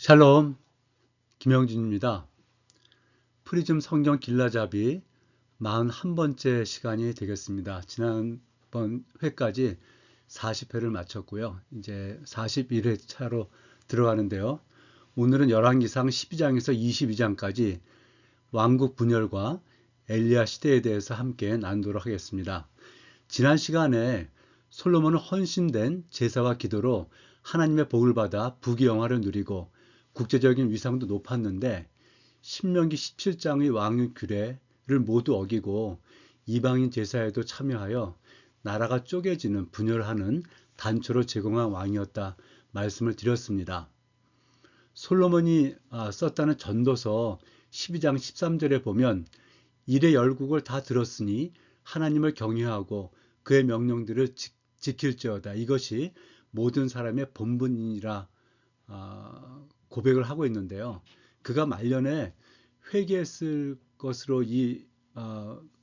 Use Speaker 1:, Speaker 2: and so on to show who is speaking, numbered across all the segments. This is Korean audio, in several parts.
Speaker 1: 샬롬, 김영준입니다. 프리즘 성경 길라잡이 41번째 시간이 되겠습니다. 지난번 회까지 40회를 마쳤고요. 이제 41회 차로 들어가는데요. 오늘은 열왕기상 12장에서 22장까지 왕국 분열과 엘리야 시대에 대해서 함께 나누도록 하겠습니다. 지난 시간에 솔로몬은 헌신된 제사와 기도로 하나님의 복을 받아 부귀영화를 누리고 국제적인 위상도 높았는데 신명기 17장의 왕의 규례를 모두 어기고 이방인 제사에도 참여하여 나라가 쪼개지는 분열하는 단초로 제공한 왕이었다 말씀을 드렸습니다. 솔로몬이 썼다는 전도서 12장 13절에 보면 이레 열국을 다 들었으니 하나님을 경외하고 그의 명령들을 지킬지어다. 이것이 모든 사람의 본분이라 고백을 하고 있는데요. 그가 말년에 회개했을 것으로 이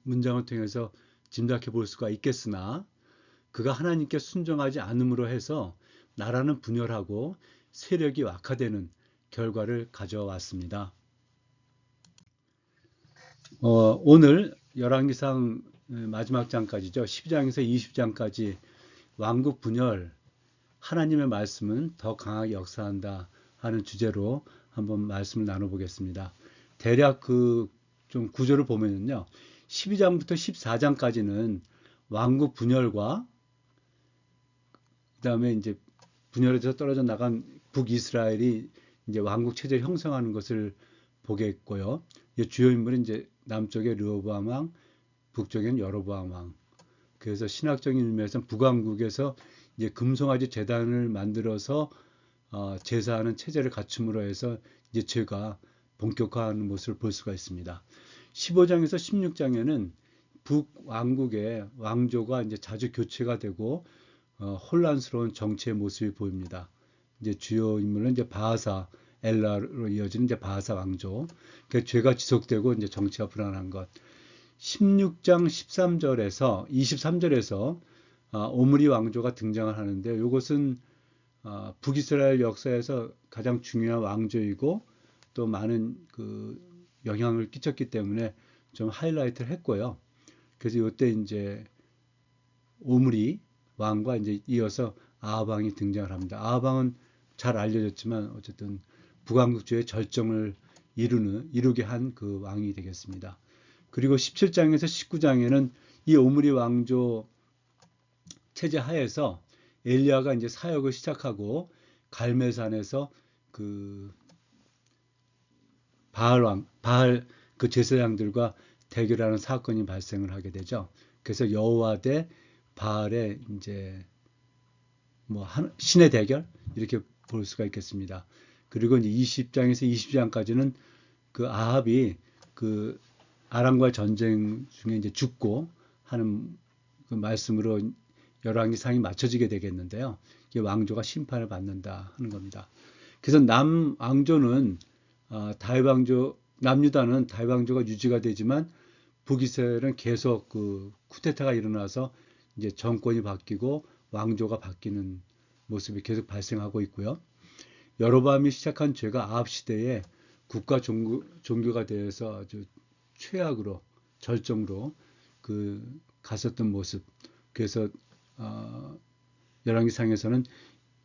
Speaker 1: 문장을 통해서 짐작해 볼 수가 있겠으나 그가 하나님께 순종하지 않음으로 해서 나라는 분열하고 세력이 악화되는 결과를 가져왔습니다. 오늘 열왕기상 마지막 장까지죠. 12장에서 20장까지 왕국 분열, 하나님의 말씀은 더 강하게 역사한다 하는 주제로 한번 말씀을 나눠보겠습니다. 대략 좀 구조를 보면요. 12장부터 14장까지는 왕국 분열과 그다음에 이제 분열에서 떨어져 나간 북이스라엘이 이제 왕국 체제를 형성하는 것을 보겠고요. 주요 인물은 이제 남쪽에 르호보암 왕, 북쪽에는 여로보암 왕. 그래서 신학적인 의미에서는 북왕국에서 이제 금송아지 제단을 만들어서 제사하는 체제를 갖춤으로 해서 이제 죄가 본격화하는 모습을 볼 수가 있습니다. 15장에서 16장에는 북왕국의 왕조가 이제 자주 교체가 되고 혼란스러운 정치의 모습이 보입니다. 이제 주요 인물은 이제 바하사 엘라로 이어지는 이제 바하사 왕조. 그 죄가 지속되고 이제 정치가 불안한 것. 16장 13절에서 23절에서 오므리 왕조가 등장을 하는데 이것은 북이스라엘 역사에서 가장 중요한 왕조이고 또 많은 영향을 끼쳤기 때문에 좀 하이라이트를 했고요. 그래서 이때 이제 오므리 왕과 이제 이어서 아합 왕이 등장을 합니다. 아합 왕은 잘 알려졌지만 어쨌든 북왕국주의 절정을 이루게 한 그 왕이 되겠습니다. 그리고 17장에서 19장에는 이 오므리 왕조 체제 하에서 엘리야가 이제 사역을 시작하고 갈멜산에서 바알 그 제사장들과 대결하는 사건이 발생을 하게 되죠. 그래서 여호와 대 바알의 이제 신의 대결 이렇게 볼 수가 있겠습니다. 그리고 이제 20장에서 22장까지는 그 아합이 그 아람과의 전쟁 중에 이제 죽고 하는 그 말씀으로 열왕기상이 맞춰지게 되겠는데요. 이게 왕조가 심판을 받는다 하는 겁니다. 그래서 남왕조는 다윗 왕조, 남유다는 다윗 왕조가 유지가 되지만 북이스라엘은 계속 쿠데타가 일어나서 이제 정권이 바뀌고 왕조가 바뀌는 모습이 계속 발생하고 있고요. 여로보암이 시작한 죄가 아합 시대에 국가 종교가 되어서 아주 최악으로 절정으로 갔었던 모습. 그래서 열왕기상에서는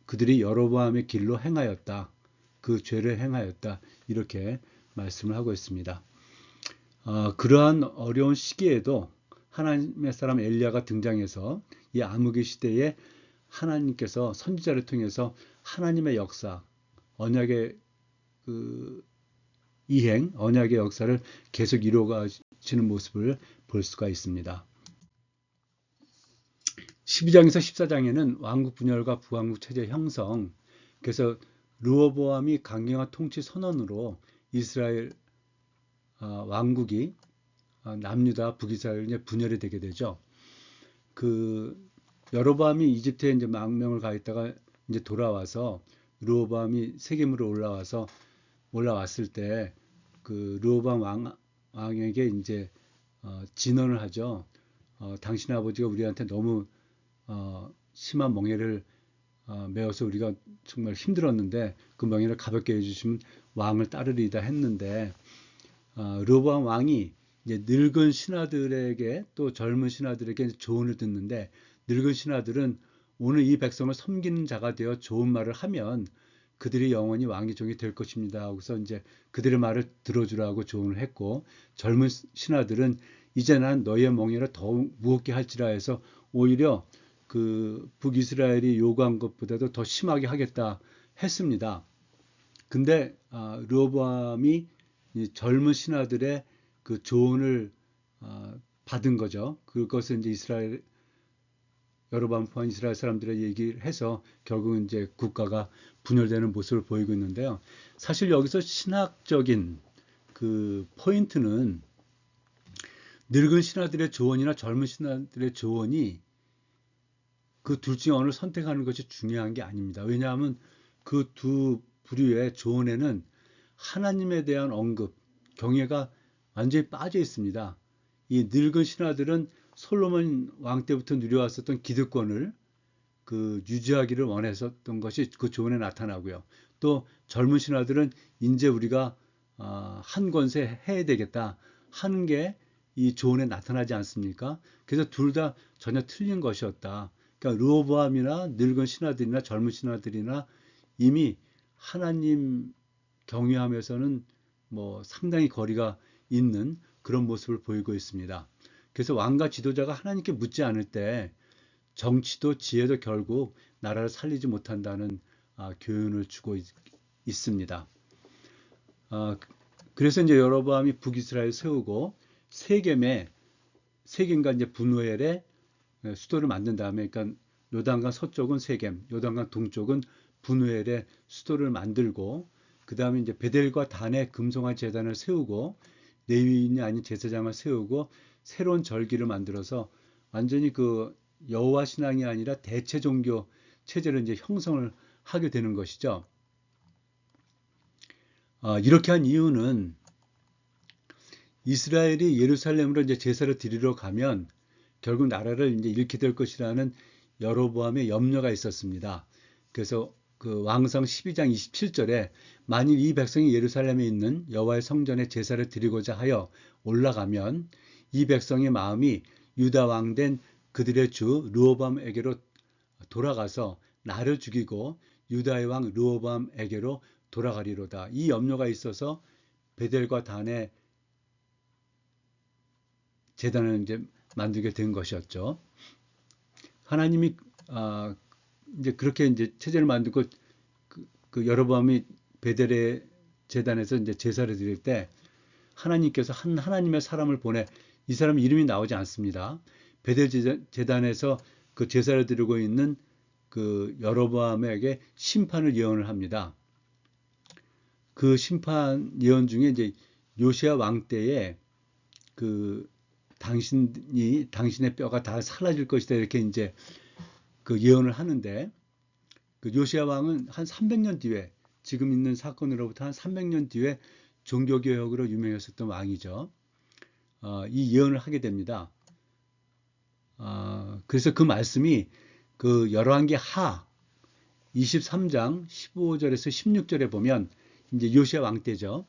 Speaker 1: 그들이 여로보암의 길로 행하였다. 그 죄를 행하였다. 이렇게 말씀을 하고 있습니다. 그러한 어려운 시기에도 하나님의 사람 엘리야가 등장해서 이 암흑의 시대에 하나님께서 선지자를 통해서 하나님의 역사, 언약의 이행, 언약의 역사를 계속 이루어가시는 모습을 볼 수가 있습니다. 12장에서 14장에는 왕국 분열과 북왕국 체제 형성, 그래서 르호보암이 강경한 통치 선언으로 이스라엘 왕국이 남유다 북이스라엘 분열이 되게 되죠. 여로보암이 이집트에 이제 망명을 가 있다가 이제 돌아와서 르호보암이 세겜으로 올라왔을 때 르호보암 왕에게 이제 진언을 하죠. 당신 아버지가 우리한테 너무 심한 멍해를 매어서 우리가 정말 힘들었는데 금방이나 가볍게 해주시면 왕을 따르리다 했는데 르호보암 왕이 이제 늙은 신하들에게 또 젊은 신하들에게 조언을 듣는데 늙은 신하들은 오늘 이 백성을 섬기는 자가 되어 좋은 말을 하면 그들이 영원히 왕의 종이 될 것입니다. 하고서 이제 그들의 말을 들어주라고 조언을 했고 젊은 신하들은 이제 난 너희의 멍에를 더욱 무겁게 할지라 해서 오히려 그 북이스라엘이 요구한 것보다도 더 심하게 하겠다 했습니다. 근데 르호보암이 젊은 신하들의 그 조언을 받은 거죠. 그것을 이제 이스라엘 여로보암 포함 이스라엘 사람들의 얘기를 해서 결국은 이제 국가가 분열되는 모습을 보이고 있는데요. 사실 여기서 신학적인 그 포인트는 늙은 신하들의 조언이나 젊은 신하들의 조언이 그 둘 중에 어느 선택하는 것이 중요한 게 아닙니다. 왜냐하면 그 두 부류의 조언에는 하나님에 대한 언급, 경외가 완전히 빠져 있습니다. 이 늙은 신하들은 솔로몬 왕 때부터 누려왔었던 기득권을 그 유지하기를 원했었던 것이 그 조언에 나타나고요. 또 젊은 신하들은 이제 우리가 한 권세 해야 되겠다 하는 게 이 조언에 나타나지 않습니까? 그래서 둘 다 전혀 틀린 것이었다. 그러니까 르호보암이나 늙은 신하들이나 젊은 신하들이나 이미 하나님 경외하면서는 뭐 상당히 거리가 있는 그런 모습을 보이고 있습니다. 그래서 왕과 지도자가 하나님께 묻지 않을 때 정치도 지혜도 결국 나라를 살리지 못한다는 교훈을 주고 있습니다. 그래서 이제 여로보암이 북이스라엘 세우고 세겜과 이제 분우엘에 수도를 만든 다음에, 그러니까 요단강 서쪽은 세겜, 요단강 동쪽은 분우엘에 수도를 만들고, 그 다음에 이제 베델과 단에 금송아 제단을 세우고, 레위인이 아닌 제사장을 세우고, 새로운 절기를 만들어서 완전히 그 여호와 신앙이 아니라 대체 종교 체제를 이제 형성을 하게 되는 것이죠. 이렇게 한 이유는 이스라엘이 예루살렘으로 이제 제사를 드리러 가면 결국 나라를 이제 잃게 될 것이라는 여로보암의 염려가 있었습니다. 그래서 그 왕상 12장 27절에 만일 이 백성이 예루살렘에 있는 여호와의 성전에 제사를 드리고자 하여 올라가면 이 백성의 마음이 유다 왕 된 그들의 주 르호보암에게로 돌아가서 나를 죽이고 유다의 왕 르호보암에게로 돌아가리로다. 이 염려가 있어서 베델과 단에 제단을 이제 만들게 된 것이었죠. 하나님이 이제 그렇게 이제 체제를 만들고 그 여로보암이 베델의 제단에서 이제 제사를 드릴 때 하나님께서 한 하나님의 사람을 보내 이 사람 이름이 나오지 않습니다. 베델 제단에서 그 제사를 드리고 있는 그 여로보암에게 심판을 예언을 합니다. 그 심판 예언 중에 이제 요시야 왕 때에 그 당신의 뼈가 다 사라질 것이다 이렇게 이제 그 예언을 하는데 그 요시야 왕은 한 300년 뒤에 지금 있는 사건으로부터 한 300년 뒤에 종교개혁으로 유명했었던 왕이죠. 이 예언을 하게 됩니다. 그래서 그 말씀이 그 열왕기 하 23장 15절에서 16절에 보면 이제 요시야 왕 때죠.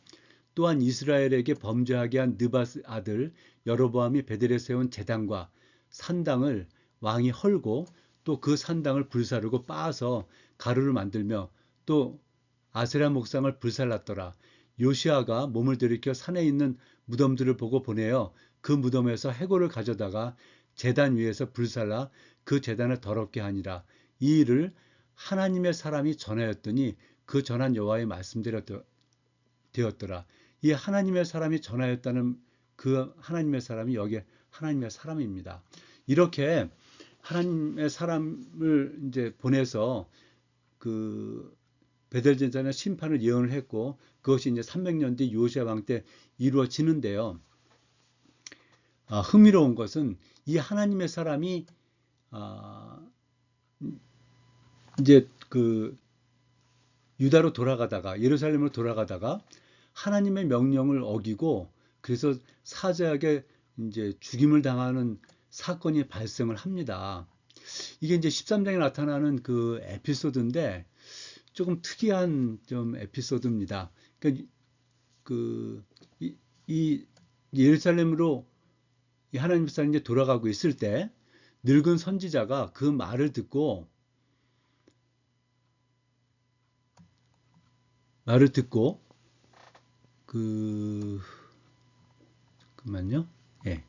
Speaker 1: 또한 이스라엘에게 범죄하게 한 느밧 아들 여로보암이 베델에 세운 제단과 산당을 왕이 헐고 또 그 산당을 불사르고 빻아서 가루를 만들며 또 아세라 목상을 불살랐더라. 요시아가 몸을 들이켜 산에 있는 무덤들을 보고 보내어 그 무덤에서 해골을 가져다가 제단 위에서 불살라 그 제단을 더럽게 하니라. 이 일을 하나님의 사람이 전하였더니 그 전한 여호와의 말씀대로 되었더라. 이 하나님의 사람이 전하였다는 그 하나님의 사람이 여기에 하나님의 사람입니다. 이렇게 하나님의 사람을 이제 보내서 그 베델 제단의 심판을 예언을 했고 그것이 이제 300년 뒤 요시야 왕 때 이루어지는데요. 흥미로운 것은 이 하나님의 사람이 이제 그 유다로 돌아가다가 예루살렘으로 돌아가다가 하나님의 명령을 어기고 그래서 사자에게 이제 죽임을 당하는 사건이 발생을 합니다. 이게 이제 13장에 나타나는 그 에피소드인데 조금 특이한 좀 에피소드입니다. 그러니까 그, 이 예루살렘으로 이 하나님 사람이 이제 돌아가고 있을 때 늙은 선지자가 그 말을 듣고 그 잠깐만요. 예.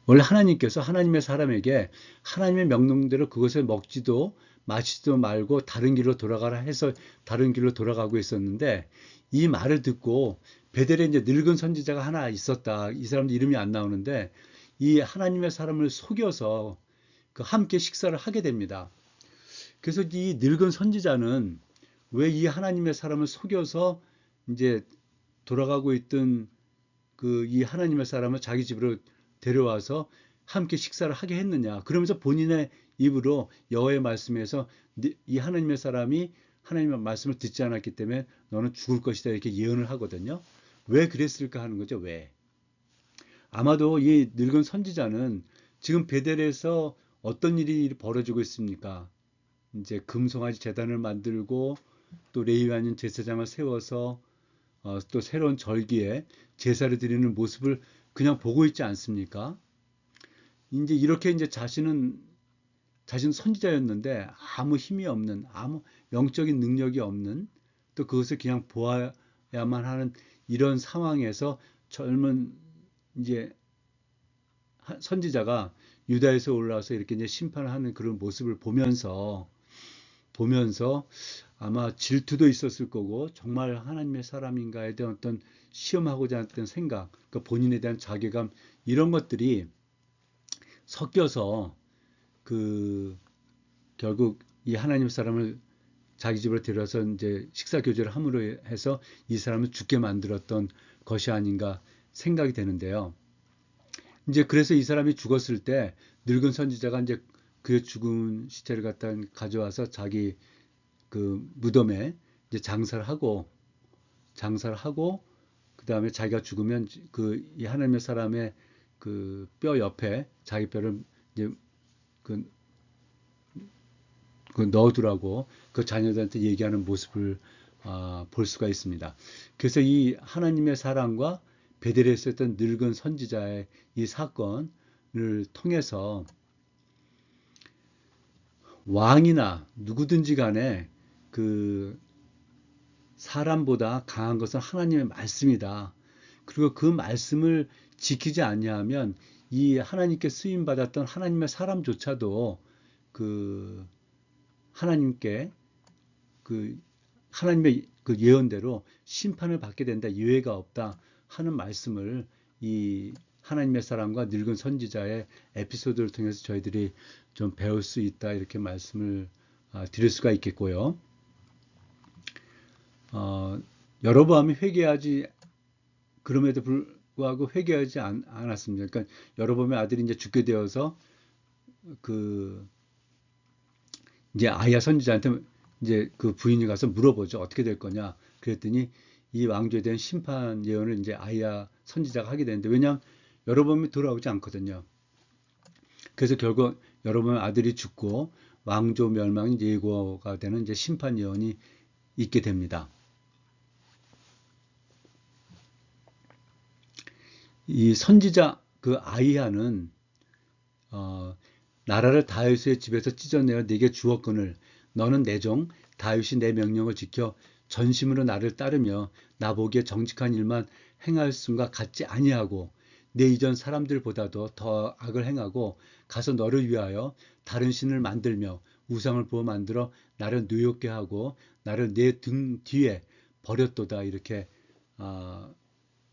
Speaker 1: 원래 하나님께서 하나님의 사람에게 하나님의 명령대로 그것을 먹지도 마시지도 말고 다른 길로 돌아가라 해서 다른 길로 돌아가고 있었는데 이 말을 듣고 베델에 이제 늙은 선지자가 하나 있었다. 이 사람도 이름이 안 나오는데 이 하나님의 사람을 속여서 그 함께 식사를 하게 됩니다. 그래서 이 늙은 선지자는 왜 이 하나님의 사람을 속여서 이제 돌아가고 있던 그 이 하나님의 사람을 자기 집으로 데려와서 함께 식사를 하게 했느냐. 그러면서 본인의 입으로 여호와의 말씀에서 이 하나님의 사람이 하나님의 말씀을 듣지 않았기 때문에 너는 죽을 것이다 이렇게 예언을 하거든요. 왜 그랬을까 하는 거죠. 왜? 아마도 이 늙은 선지자는 지금 베델에서 어떤 일이 벌어지고 있습니까? 이제 금송아지 제단을 만들고 또 레위하는 제사장을 세워서 또 새로운 절기에 제사를 드리는 모습을 그냥 보고 있지 않습니까? 이제 이렇게 이제 자신 선지자였는데 아무 힘이 없는 아무 영적인 능력이 없는 또 그것을 그냥 보아야만 하는 이런 상황에서 젊은 이제 선지자가 유다에서 올라와서 이렇게 이제 심판을 하는 그런 모습을 보면서 아마 질투도 있었을 거고 정말 하나님의 사람인가에 대한 어떤 시험하고자 했던 생각, 그러니까 본인에 대한 자괴감 이런 것들이 섞여서 그 결국 이 하나님 사람을 자기 집으로 데려와서 이제 식사 교제를 함으로 해서 이 사람을 죽게 만들었던 것이 아닌가 생각이 되는데요. 이제 그래서 이 사람이 죽었을 때 늙은 선지자가 이제 그의 죽은 시체를 갖다 가져와서 자기 그 무덤에 이제 장사를 하고 그 다음에 자기가 죽으면 그 이 하나님의 사람의 그 뼈 옆에 자기 뼈를 이제 그, 그 넣어두라고 그 자녀들한테 얘기하는 모습을 볼 수가 있습니다. 그래서 이 하나님의 사랑과 베델에 있었던 늙은 선지자의 이 사건을 통해서 왕이나 누구든지 간에 그 사람보다 강한 것은 하나님의 말씀이다. 그리고 그 말씀을 지키지 아니하면 이 하나님께 쓰임 받았던 하나님의 사람조차도 그 하나님께 그 하나님의 그 예언대로 심판을 받게 된다. 예외가 없다 하는 말씀을 이 하나님의 사람과 늙은 선지자의 에피소드를 통해서 저희들이 좀 배울 수 있다. 이렇게 말씀을 드릴 수가 있겠고요. 여로보암이 회개하지 그럼에도 불구하고 회개하지 않았습니다. 그러니까 여로보암의 아들이 이제 죽게 되어서 그 이제 아이야 선지자한테 이제 그 부인이 가서 물어보죠. 어떻게 될 거냐? 그랬더니 이 왕조에 대한 심판 예언을 이제 아이야 선지자가 하게 되는데 왜냐하면 여로보암이 돌아오지 않거든요. 그래서 결국 여로보암의 아들이 죽고 왕조 멸망이 예고가 되는 이제 심판 예언이 있게 됩니다. 이 선지자 그 아이야는 나라를 다윗의 집에서 찢어내어 네게 주었거늘 너는 내 종 다윗이 내 명령을 지켜 전심으로 나를 따르며 나보기에 정직한 일만 행할 순과 같지 아니하고 내 이전 사람들보다도 더 악을 행하고 가서 너를 위하여 다른 신을 만들며 우상을 부어 만들어 나를 노엽게 하고 나를 내 등 뒤에 버렸도다 이렇게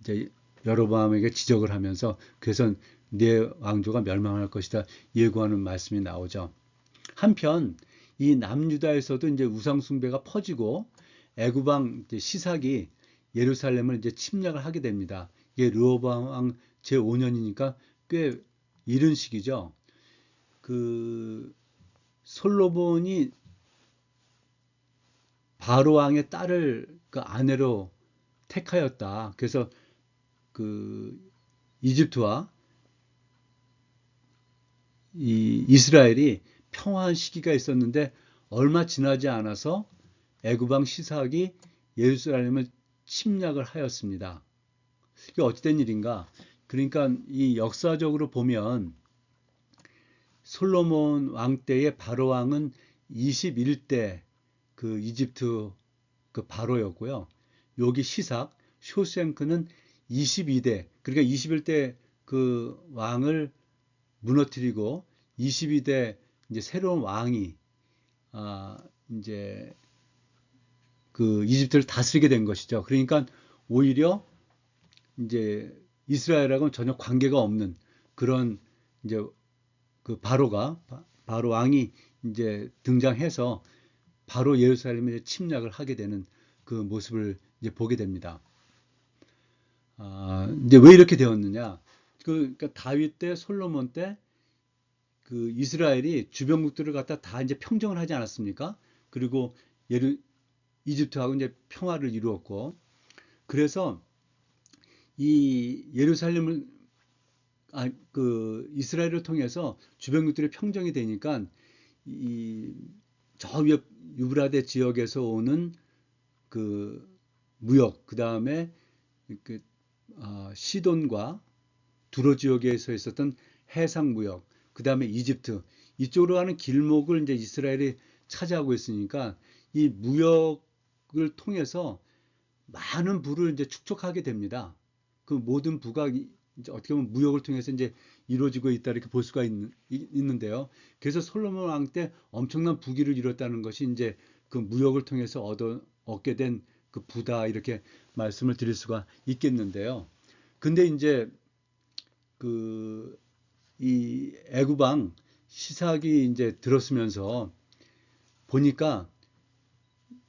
Speaker 1: 이제 여로보암에게 지적을 하면서 그래서 내 왕조가 멸망할 것이다 예고하는 말씀이 나오죠. 한편 이 남유다에서도 이제 우상 숭배가 퍼지고 애굽왕 시삭이 예루살렘을 이제 침략을 하게 됩니다. 이게 르호보암 왕 제5년이니까 꽤 이른 시기죠. 그 솔로몬이 바로 왕의 딸을 그 아내로 택하였다. 그래서 그 이집트와 이 이스라엘이 평화한 시기가 있었는데 얼마 지나지 않아서 애굽 왕 시삭이 예루살렘을 침략을 하였습니다. 이게 어찌된 일인가? 그러니까 이 역사적으로 보면 솔로몬 왕 때의 바로 왕은 21대 그 이집트 그 바로였고요. 여기 시삭 쇼생크는 22대, 그러니까 21대 그 왕을 무너뜨리고 22대 이제 새로운 왕이 이제 그 이집트를 다스리게 된 것이죠. 그러니까 오히려 이제 이스라엘하고는 전혀 관계가 없는 그런 이제 그 바로 왕이 이제 등장해서 바로 예루살렘에 침략을 하게 되는 그 모습을 이제 보게 됩니다. 이제 왜 이렇게 되었느냐? 그러니까 다윗 때, 솔로몬 때 그 이스라엘이 주변국들을 갖다 다 이제 평정을 하지 않았습니까? 그리고 이집트하고 이제 평화를 이루었고, 그래서 이 예루살렘을 그 이스라엘을 통해서 주변국들이 평정이 되니까 이 저 위에 유브라데 지역에서 오는 그 무역, 그 다음에 그 시돈과 두로 지역에서 있었던 해상 무역, 그 다음에 이집트 이쪽으로 가는 길목을 이제 이스라엘이 차지하고 있으니까 이 무역을 통해서 많은 부를 이제 축적하게 됩니다. 그 모든 부가 이제 어떻게 보면 무역을 통해서 이제 이루어지고 있다 이렇게 볼 수가 있는데요. 그래서 솔로몬 왕 때 엄청난 부귀를 이뤘다는 것이 이제 그 무역을 통해서 얻게 된 그 부다 이렇게 말씀을 드릴 수가 있겠는데요. 근데 이제 그 이 애굽왕 시삭이 이제 들었으면서 보니까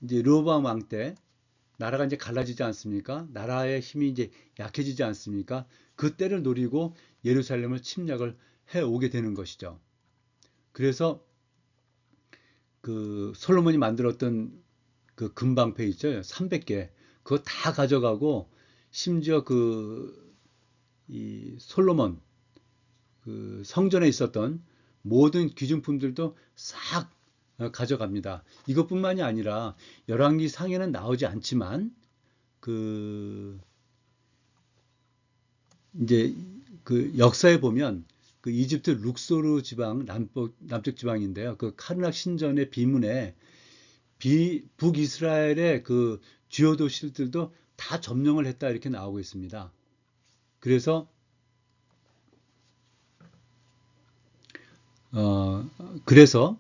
Speaker 1: 이제 르호보암 왕 때 나라가 이제 갈라지지 않습니까? 나라의 힘이 이제 약해지지 않습니까? 그 때를 노리고 예루살렘을 침략을 해 오게 되는 것이죠. 그래서 그 솔로몬이 만들었던 그 금방패 있죠? 300개. 그거 다 가져가고 심지어 그 이 솔로몬 그 성전에 있었던 모든 귀중품들도 싹 가져갑니다. 이것뿐만이 아니라 열왕기 상에는 나오지 않지만 그 이제 그 역사에 보면 그 이집트 룩소르 지방 남쪽 지방인데요. 그 카르낙 신전의 비문에 북이스라엘의 그 주요 도시들도 다 점령을 했다 이렇게 나오고 있습니다. 그래서 어 그래서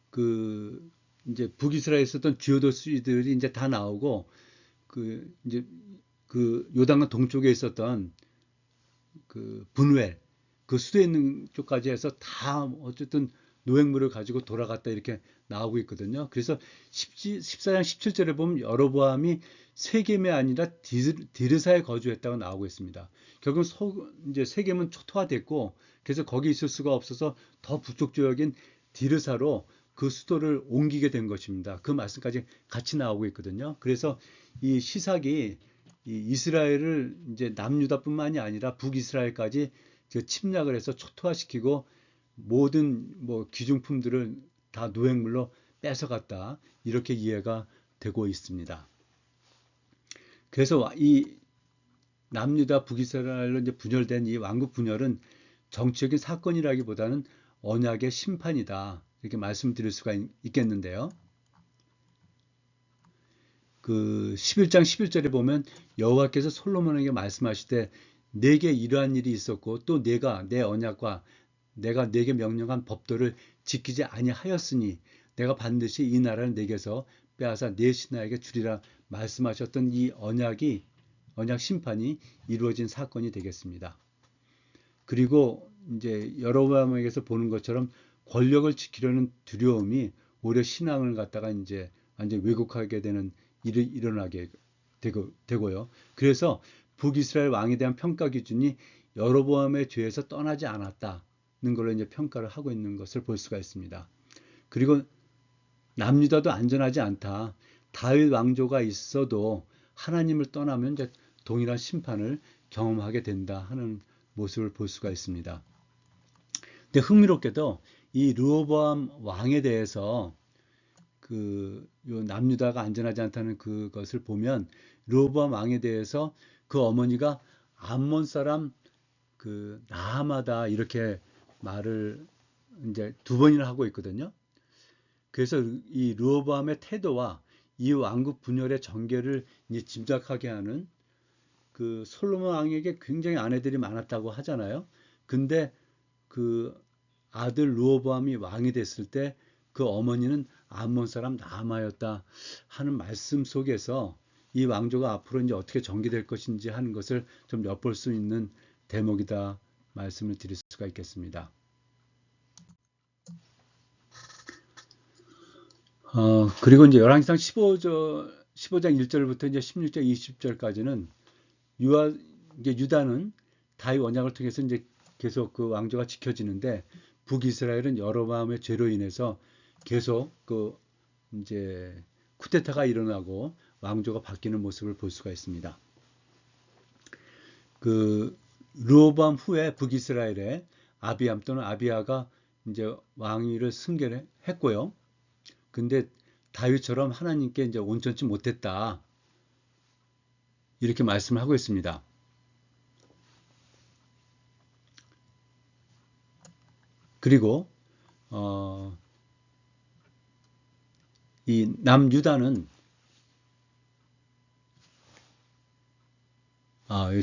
Speaker 1: 그 이제 북이스라엘에 있었던 주요 도시들이 이제 다 나오고 그 이제 그 요단강 동쪽에 있었던 그 분웰 그 수도에 있는 쪽까지 해서 다 어쨌든 노획물을 가지고 돌아갔다 이렇게 나오고 있거든요. 그래서 14장 17절에 보면 여로보암이 세겜이 아니라 디르사에 거주했다고 나오고 있습니다. 결국 이제 세겜은 초토화됐고 그래서 거기 있을 수가 없어서 더 북쪽 지역인 디르사로 그 수도를 옮기게 된 것입니다. 그 말씀까지 같이 나오고 있거든요. 그래서 이 시삭이 이 이스라엘을 이제 남유다뿐만이 아니라 북이스라엘까지 침략을 해서 초토화시키고 모든 뭐 귀중품들을 다 노획물로 뺏어갔다 이렇게 이해가 되고 있습니다. 그래서 이 남유다 북이스라엘로 이제 분열된 이 왕국 분열은 정치적인 사건이라기보다는 언약의 심판이다 이렇게 말씀드릴 수가 있겠는데요. 그 11장 11절에 보면 여호와께서 솔로몬에게 말씀하시되 내게 이러한 일이 있었고 또 내가 내 언약과 내가 내게 명령한 법도를 지키지 아니하였으니 내가 반드시 이 나라를 내게서 빼앗아 내 신하에게 주리라 말씀하셨던 이 언약 심판이 이루어진 사건이 되겠습니다. 그리고 이제 여로보암에게서 보는 것처럼 권력을 지키려는 두려움이 오히려 신앙을 갖다가 이제 완전 왜곡하게 되는 일이 일어나게 되고요. 그래서 북이스라엘 왕에 대한 평가 기준이 여로보암의 죄에서 떠나지 않았다는 걸로 이제 평가를 하고 있는 것을 볼 수가 있습니다. 그리고 남유다도 안전하지 않다. 다윗 왕조가 있어도 하나님을 떠나면 이제 동일한 심판을 경험하게 된다 하는 모습을 볼 수가 있습니다. 근데 흥미롭게도 이 르호보암 왕에 대해서 요 남유다가 안전하지 않다는 그것을 보면 르호보암 왕에 대해서 그 어머니가 암몬 사람 나아마다 이렇게 말을 이제 두 번이나 하고 있거든요. 그래서 이 르호보암의 태도와 이 왕국 분열의 전개를 이제 짐작하게 하는 솔로몬 왕에게 굉장히 아내들이 많았다고 하잖아요. 근데 그 아들 르호보암이 왕이 됐을 때 그 어머니는 암몬 사람 나아마였다 하는 말씀 속에서 이 왕조가 앞으로 이제 어떻게 전개될 것인지 하는 것을 좀 엿볼 수 있는 대목이다 말씀을 드릴 수가 있겠습니다. 그리고 이제 열왕기상 15장 1절부터 이제 16장 20절까지는 이제 유다는 다윗 언약을 통해서 이제 계속 그 왕조가 지켜지는데 북이스라엘은 여로보암의 죄로 인해서 계속 이제 쿠데타가 일어나고 왕조가 바뀌는 모습을 볼 수가 있습니다. 르호보암 후에 북이스라엘의 아비암 또는 아비아가 이제 왕위를 승계했고요. 근데 다윗처럼 하나님께 이제 온전치 못했다. 이렇게 말씀을 하고 있습니다. 그리고 이 남유다는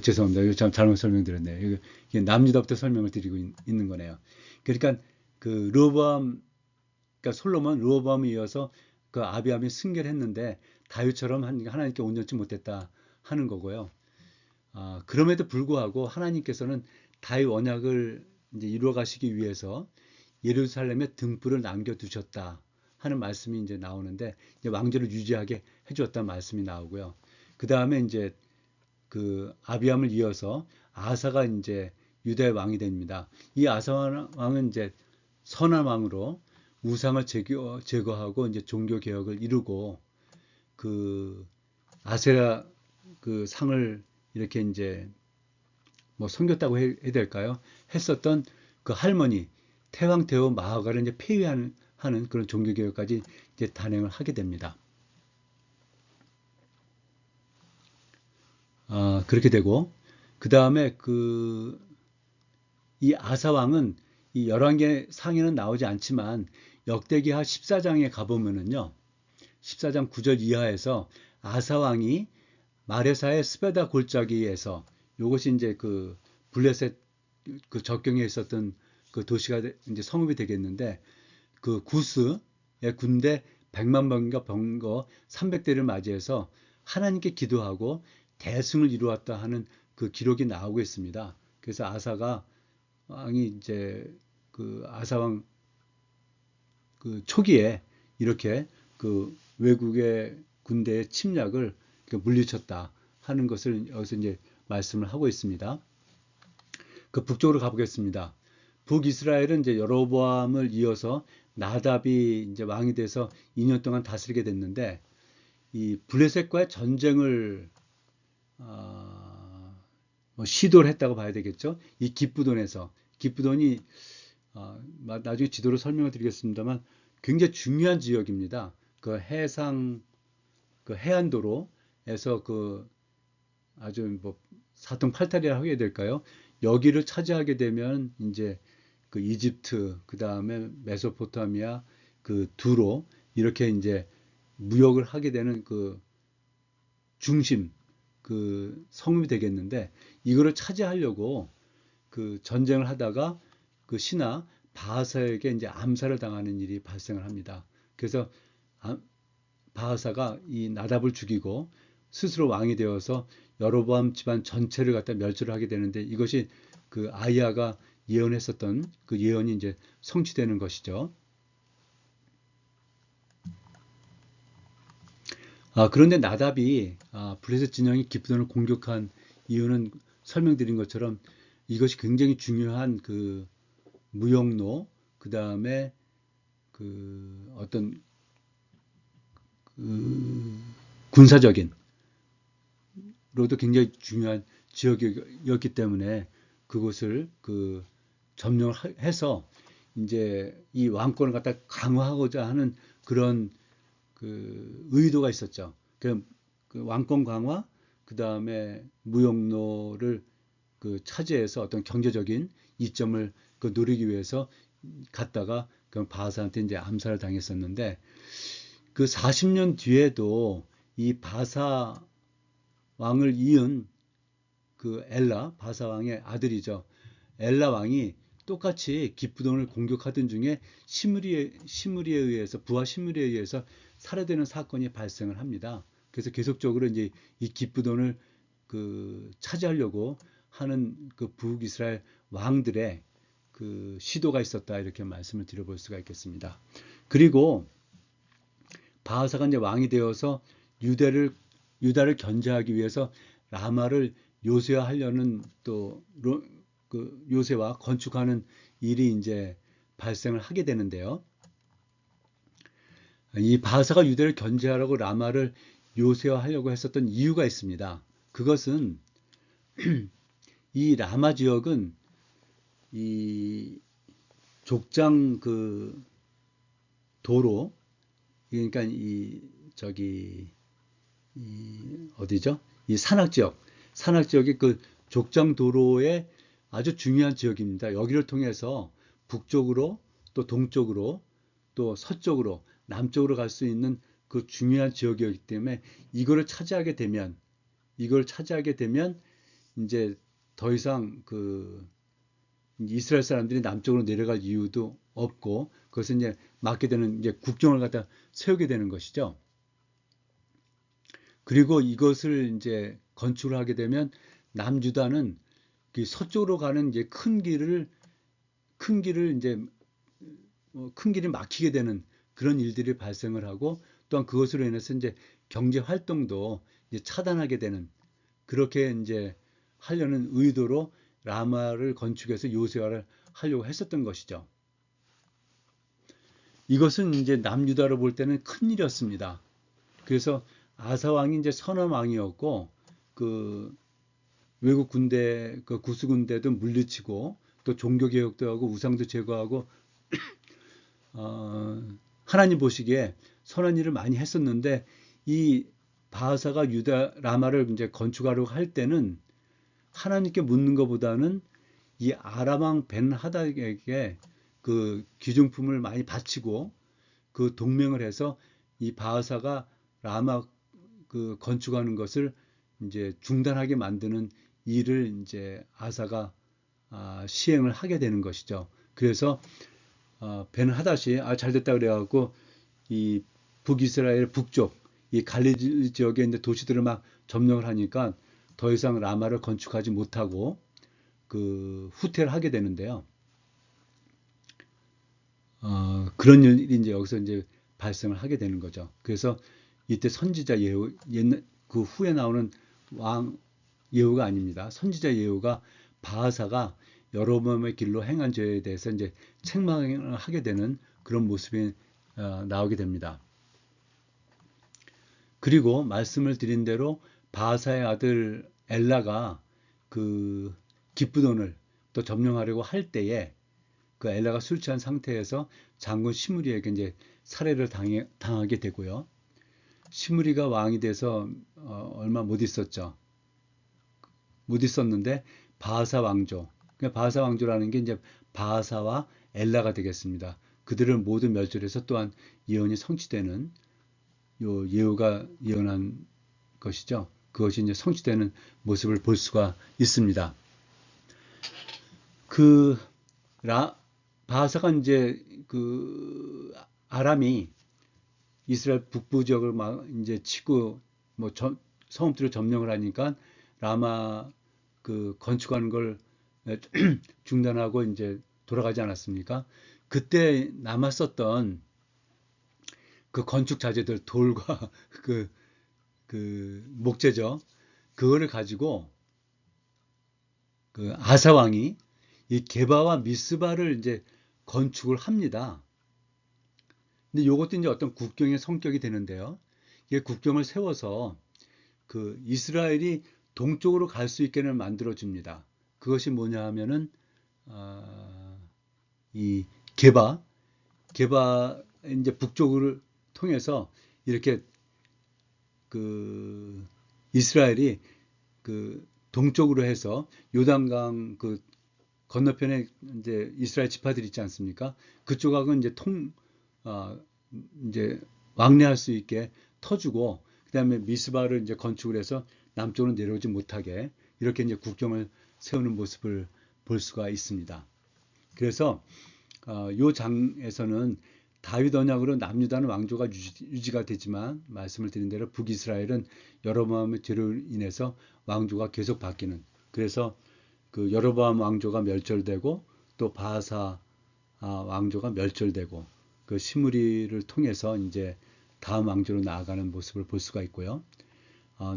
Speaker 1: 죄송합니다. 이거 잘못 설명드렸네요. 이게 남유다부터 설명을 드리고 있는 거네요. 그러니까 르호보암, 그러니까 솔로몬 르호보암에 이어서 아비암이 승계를 했는데 다윗처럼 하나님께 온전치 못했다 하는 거고요. 그럼에도 불구하고 하나님께서는 다윗 언약을 이제 이루어 가시기 위해서 예루살렘에 등불을 남겨두셨다 하는 말씀이 이제 나오는데 이제 왕조를 유지하게 해주었다는 말씀이 나오고요. 그 다음에 이제 아비암을 이어서 아사가 이제 유다의 왕이 됩니다. 이 아사 왕은 이제 선한 왕으로 우상을 제거하고 이제 종교 개혁을 이루고 아세라 상을 이렇게 이제 뭐 섬겼다고 해야 될까요? 했었던 할머니 태왕 대후 마하가를 이제 폐위하는 그런 종교 개혁까지 이제 단행을 하게 됩니다. 그렇게 되고 그 다음에 이 아사 왕은 이 열왕기 상에는 나오지 않지만 역대기하 14장에 가보면은요 14장 9절 이하에서 아사 왕이 마레사의 스베다 골짜기에서 요것이 이제 블레셋 적경에 있었던 도시가 이제 성읍이 되겠는데 구스의 군대 100만 병거 300대를 맞이해서 하나님께 기도하고 대승을 이루었다 하는 기록이 나오고 있습니다. 그래서 아사 왕이 이제 아사왕 초기에 이렇게 외국의 군대의 침략을 물리쳤다 하는 것을 여기서 이제 말씀을 하고 있습니다. 북쪽으로 가보겠습니다. 북이스라엘은 이제 여로보암을 이어서 나답이 이제 왕이 돼서 2년 동안 다스리게 됐는데 이 블레셋과의 전쟁을 시도를 했다고 봐야 되겠죠. 이 기브돈이 나중에 지도로 설명을 드리겠습니다만 굉장히 중요한 지역입니다. 해안도로에서 아주 뭐 사통팔탈이라 하게 될까요? 여기를 차지하게 되면 이제 이집트, 그 다음에 메소포타미아, 두로 이렇게 이제 무역을 하게 되는 중심 성읍이 되겠는데 이거를 차지하려고 전쟁을 하다가 신하 바하사에게 이제 암살을 당하는 일이 발생을 합니다. 그래서 바하사가 이 나답을 죽이고 스스로 왕이 되어서 여로보암 집안 전체를 갖다 멸절을 하게 되는데 이것이 아이야가 예언했었던 예언이 이제 성취되는 것이죠. 그런데 나답이 블레셋 진영이 기브돈을 공격한 이유는 설명드린 것처럼 이것이 굉장히 중요한 무역로, 그 다음에 어떤 군사적인 로도 굉장히 중요한 지역이었기 때문에 그곳을 점령을 해서 이제 이 왕권을 갖다 강화하고자 하는 그런 그 의도가 있었죠. 그 왕권 강화, 그 다음에 무역로를 그 차지해서 어떤 경제적인 이점을 그 노리기 위해서 갔다가 그 바하사한테 이제 암살을 당했었는데 그 40년 뒤에도 이 바사 왕을 이은 그 엘라 바사 왕의 아들이죠. 엘라 왕이 똑같이 기브돈을 공격하던 중에 시므리에 의해서 부하 시므리에 의해서 살해되는 사건이 발생을 합니다. 그래서 계속적으로 이제 이 기브돈을 그 차지하려고 하는 그 북이스라엘 왕들의 그 시도가 있었다 이렇게 말씀을 드려볼 수가 있겠습니다. 그리고 바하사가 이제 왕이 되어서 유다를 견제하기 위해서 라마를 요새화하려는 또 그 요새와 건축하는 일이 이제 발생을 하게 되는데요. 이 바하사가 유다를 견제하려고 라마를 요새화하려고 했었던 이유가 있습니다. 그것은 이 라마 지역은 이 족장 그 도로 그러니까 이 저기 이 어디죠? 이 산악 지역이 그 족장 도로의 아주 중요한 지역입니다. 여기를 통해서 북쪽으로 또 동쪽으로 또 서쪽으로 남쪽으로 갈 수 있는 그 중요한 지역이었기 때문에 이걸 차지하게 되면 이제 더 이상 그 이스라엘 사람들이 남쪽으로 내려갈 이유도 없고 그것을 이제 막게 되는 이제 국경을 갖다 세우게 되는 것이죠. 그리고 이것을 이제 건축을 하게 되면 남유다는 그 서쪽으로 가는 이제 큰 길을 이제 큰 길이 막히게 되는 그런 일들이 발생을 하고 또한 그것으로 인해서 이제 경제 활동도 이제 차단하게 되는 그렇게 이제 하려는 의도로 라마를 건축해서 요새화를 하려고 했었던 것이죠. 이것은 이제 남유다로 볼 때는 큰 일이었습니다. 그래서 아사 왕이 이제 선한 왕이었고 그 외국 군대 그 구수 군대도 물리치고 또 종교 개혁도 하고 우상도 제거하고 하나님 보시기에 선한 일을 많이 했었는데 이 바하사가 유다 라마를 이제 건축하려고 할 때는 하나님께 묻는 것보다는 이 아람 왕 벤 하닷에게 그 귀중품을 많이 바치고 그 동맹을 해서 이 바하사가 라마 그 건축하는 것을 이제 중단하게 만드는 일을 이제 아사가 시행을 하게 되는 것이죠. 그래서 벤 하닷이 잘됐다 그래갖고 이 북이스라엘 북쪽 이 갈릴리 지역에 있는 도시들을 막 점령을 하니까 더 이상 라마를 건축하지 못하고 그 후퇴를 하게 되는데요. 그런 일이 이제 여기서 이제 발생을 하게 되는 거죠. 그래서 이때 선지자 예후, 옛날 그 후에 나오는 왕 예후가 아닙니다. 선지자 예후가 바하사가 여로보암의 길로 행한 죄에 대해서 이제 책망을 하게 되는 그런 모습이 나오게 됩니다. 그리고 말씀을 드린 대로 바하사의 아들 엘라가 그 기브돈을 또 점령하려고 할 때에 그 엘라가 술 취한 상태에서 장군 시므리에게 이제 살해를 당하게 되고요. 시므리가 왕이 돼서 얼마 못 있었죠. 못 있었는데 바하사 왕조. 그러니까 바하사 왕조라는 게 이제 바하사와 엘라가 되겠습니다. 그들을 모두 멸절해서 또한 예언이 성취되는 요 예후가 예언한 것이죠. 그것이 이제 성취되는 모습을 볼 수가 있습니다. 그 바하사가 이제 그 아람이 이스라엘 북부 지역을 막 이제 치고 뭐 성읍들을 점령을 하니까 라마 그 건축하는 걸 중단하고 이제 돌아가지 않았습니까? 그때 남았었던 그 건축 자재들 돌과 그 목재죠. 그거를 가지고 그 아사 왕이 이 게바와 미스바를 이제 건축을 합니다. 근데 이것도 이제 어떤 국경의 성격이 되는데요. 이게 국경을 세워서 그 이스라엘이 동쪽으로 갈 수 있게는 만들어 줍니다. 그것이 뭐냐 하면은 이 게바, 게바 이제 북쪽을 통해서 이렇게 그 이스라엘이 그 동쪽으로 해서 요단강 그 건너편에 이제 이스라엘 지파들 있지 않습니까? 그쪽하고 이제 아, 이제 왕래할 수 있게 터주고, 그다음에 미스바를 이제 건축을 해서 남쪽으로 내려오지 못하게 이렇게 이제 국경을 세우는 모습을 볼 수가 있습니다. 그래서 요 장에서는 다윗 언약으로 남유다는 왕조가 유지가 되지만 말씀을 드린 대로 북이스라엘은 여로보암의 죄로 인해서 왕조가 계속 바뀌는, 그래서 그 여로보암 왕조가 멸절되고 또 바하사 왕조가 멸절되고 그 시므리를 통해서 이제 다음 왕조로 나아가는 모습을 볼 수가 있고요.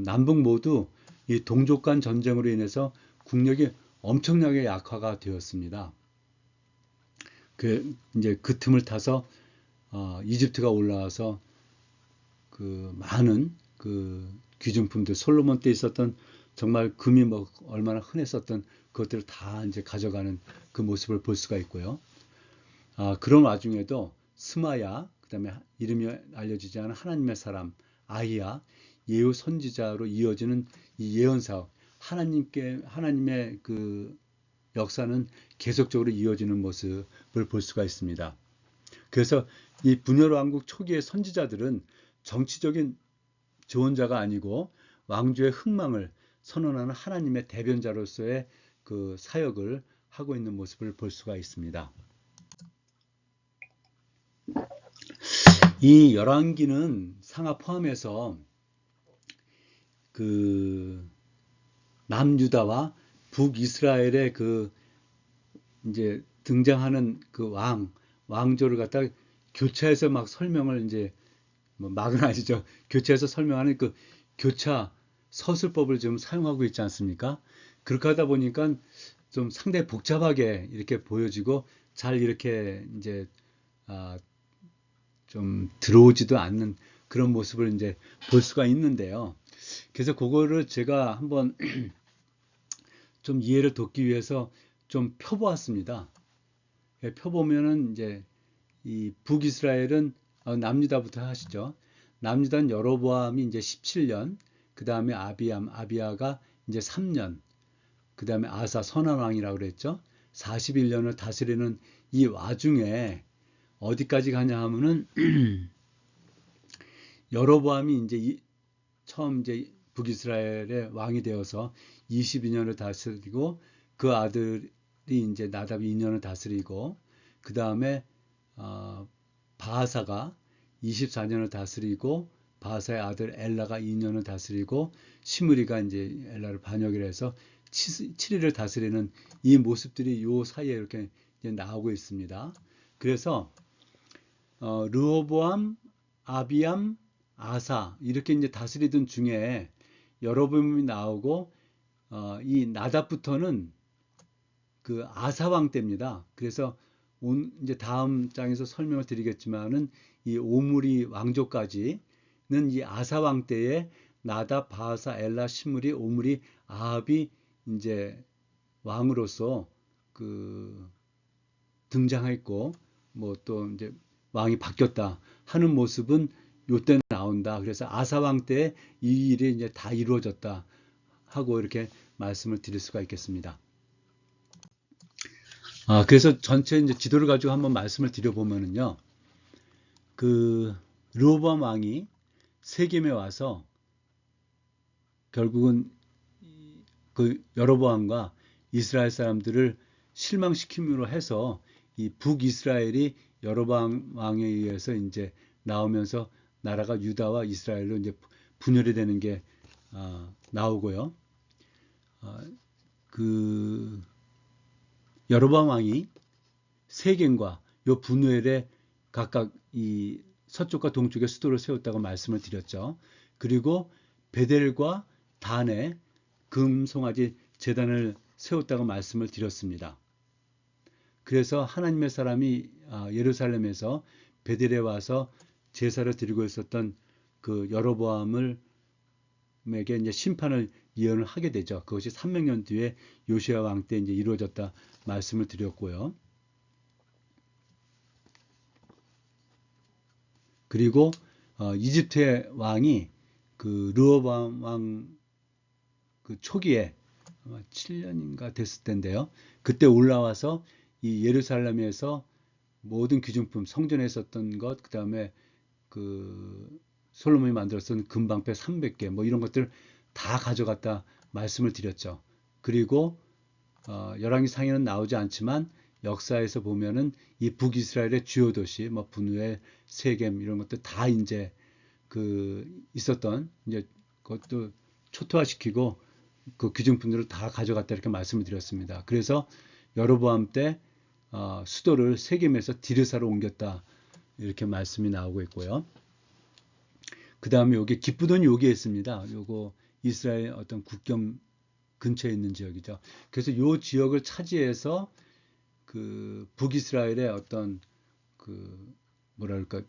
Speaker 1: 남북 모두 이 동족 간 전쟁으로 인해서 국력이 엄청나게 약화가 되었습니다. 그 이제 그 틈을 타서 이집트가 올라와서 그 많은 그 귀중품들, 솔로몬 때 있었던 정말 금이 뭐 얼마나 흔했었던 그것들을 다 이제 가져가는 그 모습을 볼 수가 있고요. 그런 와중에도 스마야, 그다음에 이름이 알려지지 않은 하나님의 사람 아히야, 예후 선지자로 이어지는 이 예언 사역, 하나님의 그 역사는 계속적으로 이어지는 모습을 볼 수가 있습니다. 그래서 이 분열 왕국 초기의 선지자들은 정치적인 조언자가 아니고 왕조의 흥망을 선언하는 하나님의 대변자로서의 그 사역을 하고 있는 모습을 볼 수가 있습니다. 이 열왕기는 상하 포함해서 그 남유다와 북이스라엘의 그 이제 등장하는 그 왕조를 갖다가 교차해서 막 설명을 이제 뭐 막은 아니죠. 교차해서 설명하는 그 교차 서술법을 좀 사용하고 있지 않습니까? 그렇게 하다 보니까 좀 상당히 복잡하게 이렇게 보여지고 잘 이렇게 이제 좀 들어오지도 않는 그런 모습을 이제 볼 수가 있는데요. 그래서 그거를 제가 한번 좀 이해를 돕기 위해서 좀 펴보았습니다. 펴보면은 이제 이 북이스라엘은 남유다부터 하시죠. 남유다는 여로보암이 이제 17년, 그 다음에 아비야가 이제 3년, 그 다음에 아사 선한 왕이라고 그랬죠. 41년을 다스리는 이 와중에 어디까지 가냐 하면은 여로보암이 이제 처음 이제 북이스라엘의 왕이 되어서 22년을 다스리고 그 아들이 이제 나답이 2년을 다스리고 그 다음에 바하사가 24년을 다스리고 바하사의 아들 엘라가 2년을 다스리고 시므리가 이제 엘라를 반역을 해서 7일을 다스리는 이 모습들이 요 사이에 이렇게 이제 나오고 있습니다. 그래서 르호보암, 아비암, 아사 이렇게 이제 다스리던 중에 여로보암이 나오고 이 나답부터는 그 아사 왕 때입니다. 그래서 이제 다음 장에서 설명을 드리겠지만은 이 오므리 왕조까지는 이 아사 왕 때에 나답, 바하사, 엘라, 시므리, 오므리, 아합이 이제 왕으로서 그 등장했고 뭐 또 이제 왕이 바뀌었다 하는 모습은 요때 나온다. 그래서 아사 왕 때 이 일이 이제 다 이루어졌다 하고 이렇게 말씀을 드릴 수가 있겠습니다. 그래서 전체 이제 지도를 가지고 한번 말씀을 드려보면은요, 그 르호보암 왕이 세겜에 와서 결국은 그 여로보암과 이스라엘 사람들을 실망시킴으로 해서 이 북이스라엘이 여로보암 왕에 의해서 이제 나오면서 나라가 유다와 이스라엘로 이제 분열이 되는 게 나오고요. 그 여로보암 왕이 세겜과 요 분우엘에 각각 이 서쪽과 동쪽에 수도를 세웠다고 말씀을 드렸죠. 그리고 베델과 단에 금송아지 제단을 세웠다고 말씀을 드렸습니다. 그래서 하나님의 사람이 예루살렘에서 베델에 와서 제사를 드리고 있었던 그 여로보암에게 이제 심판을 예언을 하게 되죠. 그것이 300년 뒤에 요시야 왕 때 이제 이루어졌다 말씀을 드렸고요. 그리고 이집트의 왕이 그 르호보암 왕 그 초기에 아마 7년인가 됐을 텐데요. 그때 올라와서 이 예루살렘에서 모든 귀중품, 성전에 있었던 것, 그 다음에 그 솔로몬이 만들었던 금방패 300개, 뭐 이런 것들 다 가져갔다 말씀을 드렸죠. 그리고 열왕기 상에는 나오지 않지만 역사에서 보면은 이 북이스라엘의 주요 도시, 뭐 분우엘, 세겜 이런 것들 다 이제 그 있었던 이제 그것도 초토화시키고 그 귀중품들을 다 가져갔다 이렇게 말씀을 드렸습니다. 그래서 여로보암 때 수도를 세겜에서 디르사로 옮겼다 이렇게 말씀이 나오고 있고요. 그 다음에 여기 기쁘돈이 여기에 있습니다. 요거 이스라엘 어떤 국경 근처에 있는 지역이죠. 그래서 요 지역을 차지해서 그 북이스라엘의 어떤 그 뭐랄까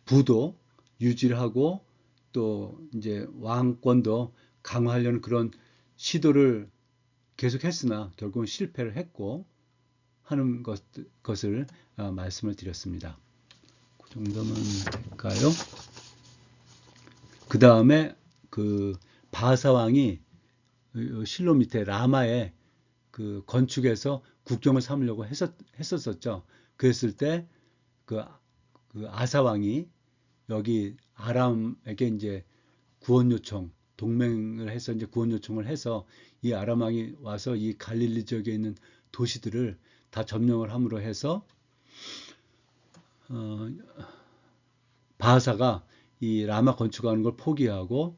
Speaker 1: 부도 유지를 하고 또 이제 왕권도 강화하려는 그런 시도를 계속했으나 결국은 실패를 했고 하는 것을 말씀을 드렸습니다. 그 정도면 될까요? 그 다음에 그 바하사 왕이 실로 밑에 라마에 그 건축해서 국경을 삼으려고 했었죠. 그랬을 때 그 아사 왕이 여기 아람에게 이제 구원 요청, 동맹을 해서 이제 구원 요청을 해서 이 아람 왕이 와서 이 갈릴리 지역에 있는 도시들을 다 점령을 함으로 해서 바하사가 이 라마 건축하는 걸 포기하고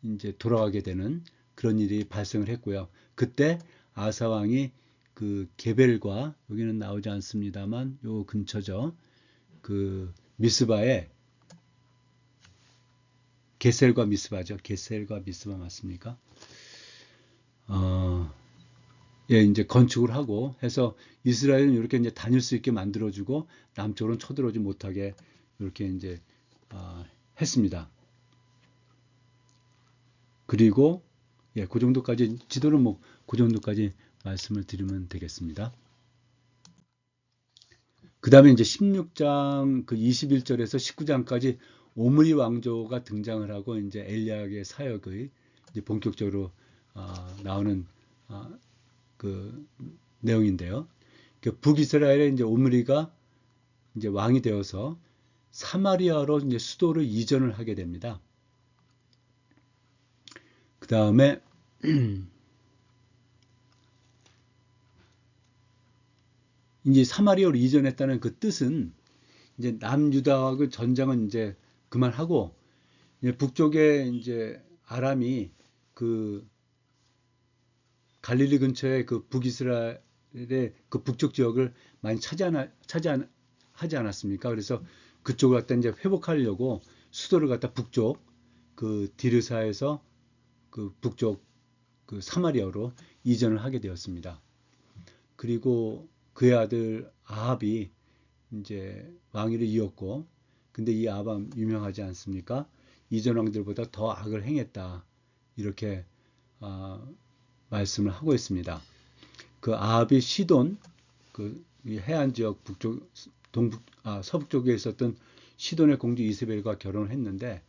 Speaker 1: 이제 돌아가게 되는 그런 일이 발생을 했고요. 그때 아사 왕이 그 게벨과 여기는 나오지 않습니다만 요 근처죠. 그 미스바에 게셀과 미스바죠. 게셀과 미스바 맞습니까? 예, 이제 건축을 하고 해서 이스라엘은 이렇게 이제 다닐 수 있게 만들어주고 남쪽으로는 쳐들어오지 못하게 이렇게 이제 했습니다. 그리고 예, 그 정도까지 지도는 뭐 그 정도까지 말씀을 드리면 되겠습니다. 그 다음에 이제 16장 그 21절에서 19장까지 오므리 왕조가 등장을 하고 이제 엘리야의 사역의 이제 본격적으로 나오는 그 내용인데요. 그 북이스라엘의 이제 오므리가 이제 왕이 되어서 사마리아로 이제 수도를 이전을 하게 됩니다. 그 다음에 이제 사마리아로 이전했다는 그 뜻은 이제 남유다와 그 전장은 이제 그만하고 이제 북쪽에 이제 아람이 그 갈릴리 근처에 그 북이스라엘의 그 북쪽 지역을 많이 하지 않았습니까? 그래서 그쪽을 갖다 이제 회복하려고 수도를 갖다 북쪽 그 디르사에서 그 북쪽 그 사마리아로 이전을 하게 되었습니다. 그리고 그의 아들 아합이 이제 왕위를 이었고, 근데 이 아합 유명하지 않습니까? 이전 왕들보다 더 악을 행했다. 이렇게 말씀을 하고 있습니다. 그 아합이 시돈, 그 해안 지역 북쪽, 서북쪽에 있었던 시돈의 공주 이세벨과 결혼을 했는데,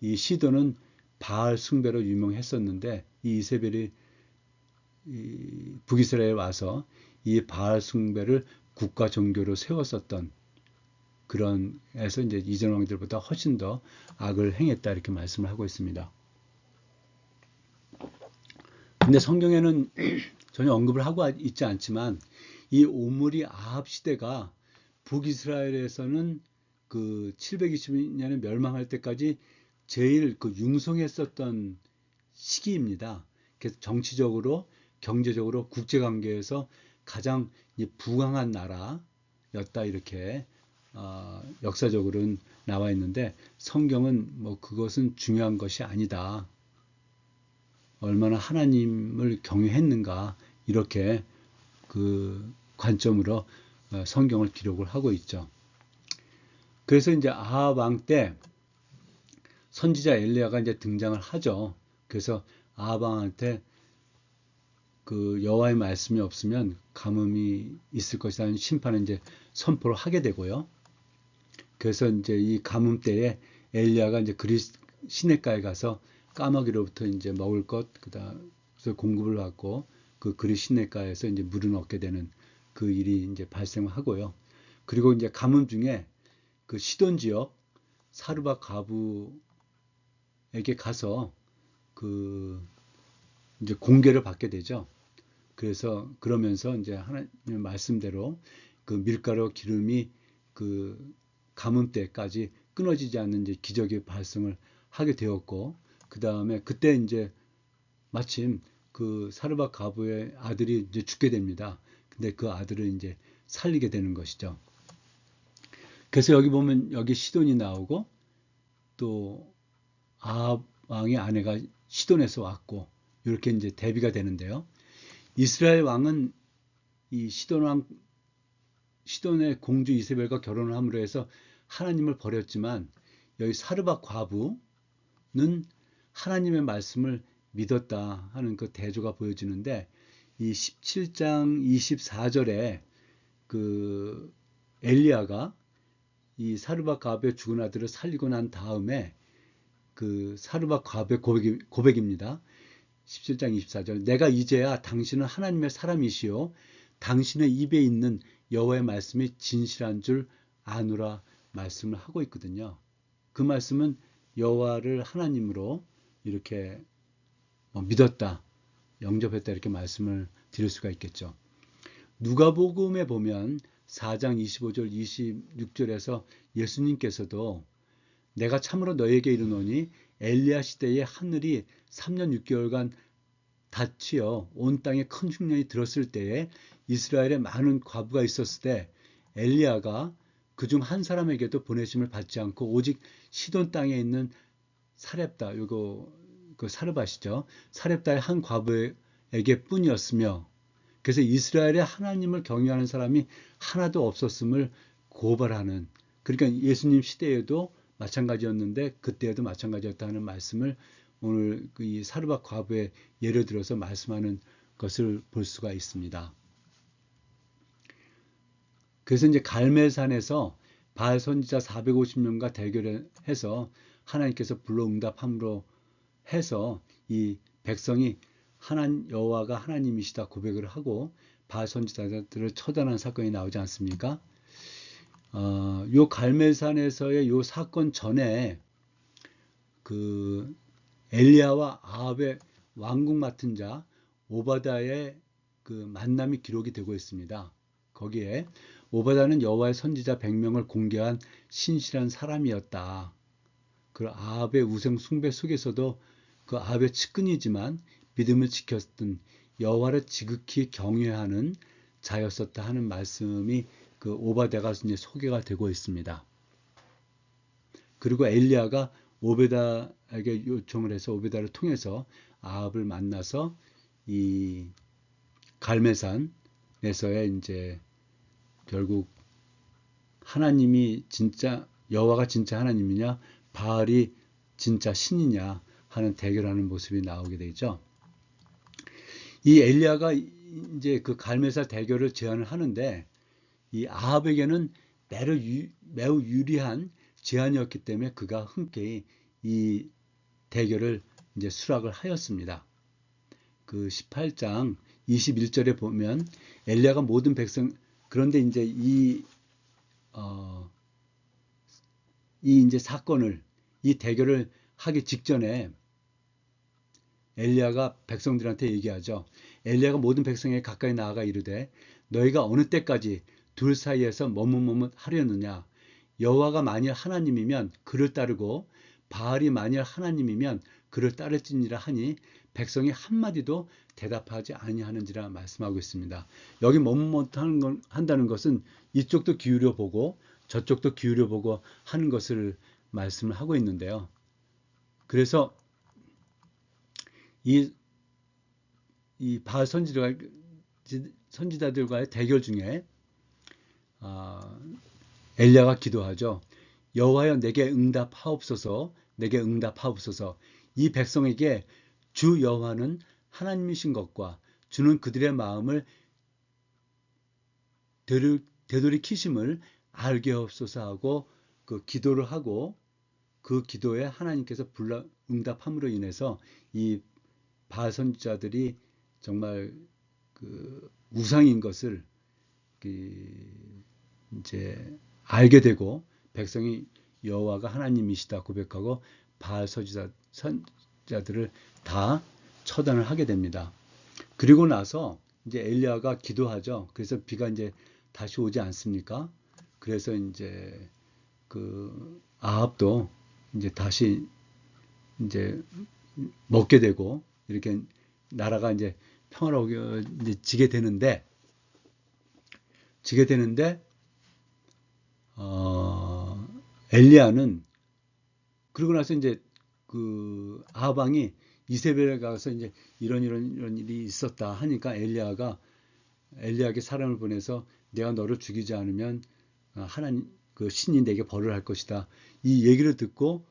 Speaker 1: 이 시돈은 바알 숭배로 유명했었는데, 이 이세벨이 북이스라엘에 와서 이 바알 숭배를 국가 종교로 세웠었던 그런 에서 이제 이전 왕들보다 훨씬 더 악을 행했다 이렇게 말씀을 하고 있습니다. 근데 성경에는 전혀 언급을 하고 있지 않지만 이 오므리 아합 시대가 북이스라엘에서는 그 720년에 멸망할 때까지 제일 그 융성했었던 시기입니다. 그래서 정치적으로, 경제적으로, 국제관계에서 가장 부강한 나라였다 이렇게 역사적으로는 나와 있는데 성경은 뭐 그것은 중요한 것이 아니다. 얼마나 하나님을 경외했는가 이렇게 그 관점으로 성경을 기록을 하고 있죠. 그래서 이제 아합 왕 때 선지자 엘리야가 이제 등장을 하죠. 그래서 아합 왕한테 그 여호와의 말씀이 없으면 가뭄이 있을 것이라는 심판을 이제 선포를 하게 되고요. 그래서 이제 이 가뭄 때에 엘리야가 이제 시냇가에 가서 까마귀로부터 이제 먹을 것, 그다음에 공급을 받고 그 시냇가에서 이제 물을 얻게 되는 그 일이 이제 발생하고요. 그리고 이제 가뭄 중에 그 시돈 지역 사르밧 과부에게 가서 그 이제 공개를 받게 되죠. 그래서 그러면서 이제 하나님 말씀대로 그 밀가루 기름이 그 가뭄 때까지 끊어지지 않는 이제 기적의 발생을 하게 되었고, 그 다음에 그때 이제 마침 그 사르밧 과부의 아들이 이제 죽게 됩니다. 근데 그 아들을 이제 살리게 되는 것이죠. 그래서 여기 보면 여기 시돈이 나오고 또 아합 왕의 아내가 시돈에서 왔고 이렇게 이제 대비가 되는데요. 이스라엘 왕은 이 시돈의 공주 이세벨과 결혼을 함으로 해서 하나님을 버렸지만 여기 사르밧 과부는 하나님의 말씀을 믿었다 하는 그 대조가 보여지는데 이 17장 24절에 그 엘리야가 이 사르밧 과부의 죽은 아들을 살리고 난 다음에 그 사르밧 과부의 고백입니다. 17장 24절 내가 이제야 당신은 하나님의 사람이시요 당신의 입에 있는 여호와의 말씀이 진실한 줄 아노라 말씀을 하고 있거든요. 그 말씀은 여호와를 하나님으로 이렇게 믿었다, 영접했다 이렇게 말씀을 드릴 수가 있겠죠. 누가복음에 보면 4장 25절 26절에서 예수님께서도 내가 참으로 너에게 이르노니 엘리야 시대에 하늘이 3년 6개월간 닫히어 온 땅에 큰 흉년이 들었을 때에 이스라엘에 많은 과부가 있었을 때 엘리야가 그중 한 사람에게도 보내심을 받지 않고 오직 시돈 땅에 있는 사렙다, 요거 그 사르밧이죠. 사렙다의 한 과부에게 뿐이었으며 그래서 이스라엘에 하나님을 경외하는 사람이 하나도 없었음을 고발하는, 그러니까 예수님 시대에도 마찬가지였는데 그때에도 마찬가지였다는 말씀을 오늘 이 사르밧 과부의 예를 들어서 말씀하는 것을 볼 수가 있습니다. 그래서 이제 갈멜산에서 바알 선지자 450명과 대결해서 하나님께서 불러 응답함으로 해서 이 백성이 여호와가 하나님이시다 고백을 하고 바알 선지자들을 처단한 사건이 나오지 않습니까? 요 갈멜산에서의 요 사건 전에 그 엘리야와 아합의 왕궁 맡은 자 오바다의 그 만남이 기록이 되고 있습니다. 거기에 오바다는 여호와의 선지자 100명을 공개한 신실한 사람이었다. 그 아합의 우상 숭배 속에서도 그 아합의 측근이지만 믿음을 지켰던 여호와를 지극히 경외하는 자였었다 하는 말씀이 그 오바다가 이제 소개가 되고 있습니다. 그리고 엘리야가 오베다에게 요청을 해서 오베다를 통해서 아합을 만나서 이 갈멜산에서의 이제 결국 하나님이 진짜 여호와가 진짜 하나님이냐 바알이 진짜 신이냐 하는 대결하는 모습이 나오게 되죠. 이 엘리야가 이제 그 갈멜산 대결을 제안을 하는데 이 아합에게는 매우 유리한 제안이었기 때문에 그가 흔쾌히 이 대결을 이제 수락을 하였습니다. 그 18장 21절에 보면 엘리야가 모든 백성, 그런데 이제 이 이제 사건을, 이 대결을 하기 직전에 엘리야가 백성들한테 얘기하죠. 엘리야가 모든 백성에게 가까이 나아가 이르되 너희가 어느 때까지 둘 사이에서 머뭇머뭇하려느냐. 여호와가 만일 하나님이면 그를 따르고 바알이 만일 하나님이면 그를 따를지니라 하니 백성이 한마디도 대답하지 아니하는지라 말씀하고 있습니다. 여기 머뭇머뭇한다는 것은 이쪽도 기울여 보고 저쪽도 기울여 보고 하는 것을 말씀을 하고 있는데요. 그래서 이 바알 선지자들과의 대결 중에 엘리야가 기도하죠. 여호와여 내게 응답하옵소서, 내게 응답하옵소서. 이 백성에게 주 여호와는 하나님이신 것과 주는 그들의 마음을 되돌이키심을 알게 하옵소서 하고 그 기도를 하고 그 기도에 하나님께서 응답함으로 인해서 이 바알 선지자들이 정말 그 우상인 것을 이제 알게 되고 백성이 여호와가 하나님이시다 고백하고 바알 선지자들을 다 처단을 하게 됩니다. 그리고 나서 이제 엘리야가 기도하죠. 그래서 비가 이제 다시 오지 않습니까? 그래서 이제 그 아합도 이제 다시 이제 먹게 되고 이렇게 나라가 이제 평화롭게 이제 지게 되는데 엘리야는 그러고 나서 이제 그 아합 왕이 이세벨에 가서 이제 이런 일이 있었다 하니까 엘리야에게 사람을 보내서 내가 너를 죽이지 않으면 하나님 그 신이 내게 벌을 할 것이다. 이 얘기를 듣고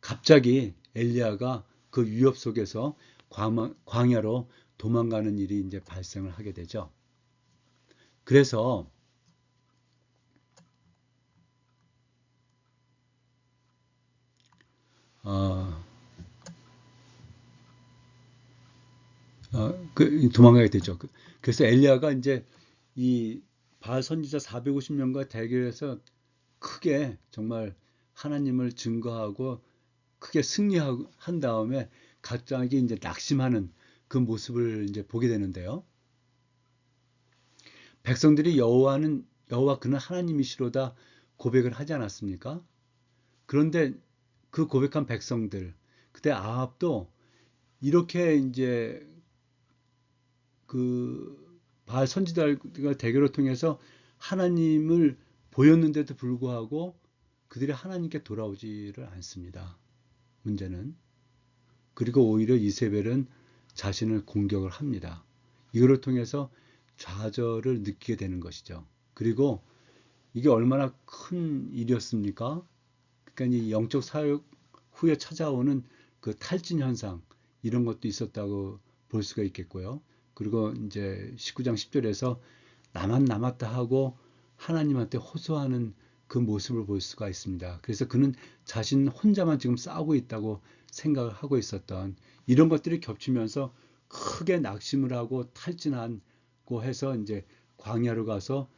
Speaker 1: 갑자기 엘리야가 그 위협 속에서 광야로 도망가는 일이 이제 발생을 하게 되죠. 그래서 도망가게 되죠. 그래서 엘리야가 이제 이 바알 선지자 450명과 대결해서 크게 정말 하나님을 증거하고 크게 승리한 다음에 갑자기 이제 낙심하는 그 모습을 이제 보게 되는데요. 백성들이 여호와 그는 하나님이시로다 고백을 하지 않았습니까? 그런데 그 고백한 백성들, 그때 아합도 이렇게 이제 그 바알 선지자들과 대결을 통해서 하나님을 보였는데도 불구하고 그들이 하나님께 돌아오지를 않습니다. 문제는. 그리고 오히려 이세벨은 자신을 공격을 합니다. 이거를 통해서 좌절을 느끼게 되는 것이죠. 그리고 이게 얼마나 큰 일이었습니까? 그러니까 이 영적 사역 후에 찾아오는 그 탈진 현상 이런 것도 있었다고 볼 수가 있겠고요. 그리고 이제 19장 10절에서 나만 남았다 하고 하나님한테 호소하는 그 모습을 볼 수가 있습니다. 그래서 그는 자신 혼자만 지금 싸우고 있다고 생각을 하고 있었던 이런 것들이 겹치면서 크게 낙심을 하고 탈진하고 해서 이제 광야로 가서